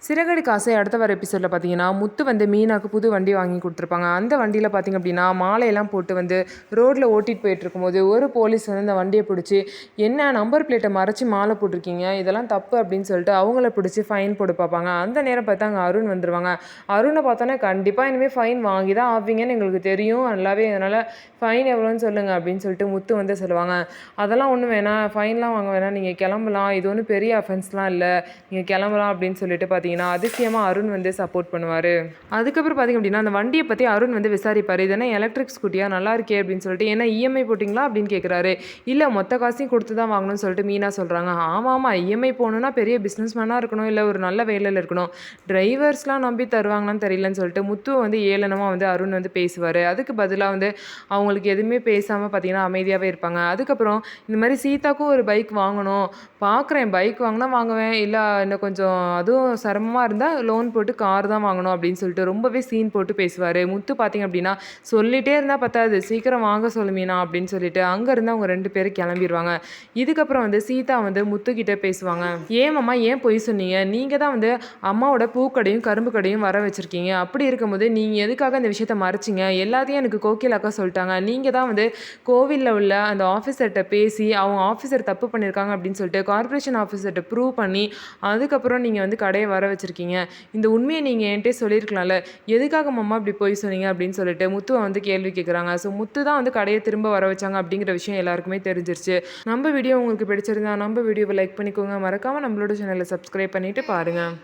சிறகடி காசை அடுத்த வர எபிசோடில் பார்த்தீங்கன்னா முத்து வந்து மீனாக்கு புது வண்டி வாங்கி கொடுத்துருப்பாங்க. அந்த வண்டியில் பார்த்திங்க அப்படின்னா மாலையெல்லாம் போட்டு வந்து ரோட்டில் ஓட்டிகிட்டு போயிட்டு இருக்கும்போது ஒரு போலீஸ் வந்து அந்த வண்டியை பிடிச்சி என்ன நம்பர் பிளேட்டை மறைச்சி மாலை போட்டிருக்கீங்க, இதெல்லாம் தப்பு அப்படின்னு சொல்லிட்டு அவங்கள பிடிச்சி ஃபைன் போட்டு பார்ப்பாங்க. அந்த நேரம் பார்த்தா அங்கே அருண் வந்துடுவாங்க. அருணை பார்த்தோன்னே கண்டிப்பாக இனிமேல் ஃபைன் வாங்கி தான் ஆவீங்கன்னு எங்களுக்கு தெரியும் நல்லாவே, அதனால் ஃபைன் எவ்வளோன்னு சொல்லுங்கள் அப்படின்னு சொல்லிட்டு முத்து வந்து சொல்லுவாங்க. அதெல்லாம் ஒன்றும் வேணாம், ஃபைன்லாம் வாங்க வேணாம், நீங்கள் கிளம்பலாம், இது ஒன்றும் பெரிய அஃபென்ஸ்லாம் இல்லை, நீங்கள் கிளம்பலாம் அப்படின்னு சொல்லிட்டு பார்த்தீங்கன்னா அதிசயமாக அருண் வந்து சப்போர்ட் பண்ணுவார். அதுக்கப்புறம் பார்த்திங்க அப்படின்னா அந்த வண்டியை பற்றி அருண் வந்து விசாரிப்பார். இதெல்லாம் எலக்ட்ரிக் ஸ்கூட்டியாக நல்லா இருக்கே அப்படின்னு சொல்லிட்டு, ஏன்னா இஎம்ஐ போட்டிங்களா அப்படின்னு கேட்குறாரு. இல்லை மொத்த காசையும் கொடுத்து தான் வாங்கணும்னு சொல்லிட்டு மீனா சொல்கிறாங்க. ஆமாம் இஎம்ஐ போகணுன்னா பெரிய பிஸ்னஸ் மேனாக இருக்கணும், இல்லை ஒரு நல்ல வேலையில் இருக்கணும், டிரைவர்ஸ்லாம் நம்பி தருவாங்களான்னு தெரியலன்னு சொல்லிட்டு முத்துவை வந்து ஏளனமாக வந்து அருண் வந்து பேசுவார். அதுக்கு பதிலாக வந்து அவங்களுக்கு எதுவுமே பேசாமல் பார்த்திங்கன்னா அமைதியாகவே இருப்பாங்க. அதுக்கப்புறம் இந்த மாதிரி சீதாக்கும் ஒரு பைக் வாங்கணும், பார்க்குறேன் பைக் வாங்கினா வாங்குவேன், இல்லை இன்னும் கொஞ்சம் அதுவும் சிரமமாக இருந்தால் லோன் போட்டு கார் தான் வாங்கணும் அப்படின்னு சொல்லிட்டு ரொம்பவே சீன் போட்டு பேசுவார். முத்து பார்த்திங்க அப்படின்னா சொல்லிகிட்டே இருந்தால் பத்தாது, சீக்கிரம் வாங்க சொல்லுமீனா அப்படின்னு சொல்லிட்டு அங்கேருந்து அவங்க 2 பேரும் கிளம்பிடுவாங்க. இதுக்கப்புறம் வந்து சீதா வந்து முத்துக்கிட்ட பேசுவாங்க. ஏமாம்மா ஏன் பொய் சொன்னீங்க, நீங்கள் தான் வந்து அம்மாவோட பூக்கடையும் கரும்பு கடையும் வர வச்சுருக்கீங்க, அப்படி இருக்கும்போது நீங்கள் எதுக்காக இந்த விஷயத்த மறைச்சிங்க, எல்லாத்தையும் எனக்கு கோகிலாக்கா சொல்லிட்டாங்க, நீங்கள் தான் வந்து கோவிலில் உள்ள அந்த ஆஃபீஸர்கிட்ட பேசி அவங்க ஆஃபீஸர் தப்பு பண்ணியிருக்காங்க அப்படின்னு சொல்லிட்டு கார்ப்பரேஷன் ஆஃபீஸர்கிட்ட ப்ரூவ் பண்ணி அதுக்கப்புறம் நீங்கள் வந்து கடையை வர வச்சுருக்கீங்க, இந்த உண்மையை நீங்கள் என்கிட்ட சொல்லியிருக்கலாம்ல, எதுக்காக மாமா இப்படி போய் சொன்னீங்க அப்படின்னு சொல்லிட்டு முத்துவை வந்து கேள்வி கேட்குறாங்க. ஸோ முத்து தான் வந்து கடையை திரும்ப வர வச்சாங்க அப்படிங்கிற விஷயம் எல்லாருக்குமே தெரிஞ்சிருச்சு. நம்ம வீடியோ உங்களுக்கு பிடிச்சிருந்தா நம்ம வீடியோவை லைக் பண்ணிக்கோங்க, மறக்காமல் நம்மளோட சேனலை சப்ஸ்கிரைப் பண்ணிவிட்டு பாருங்கள்.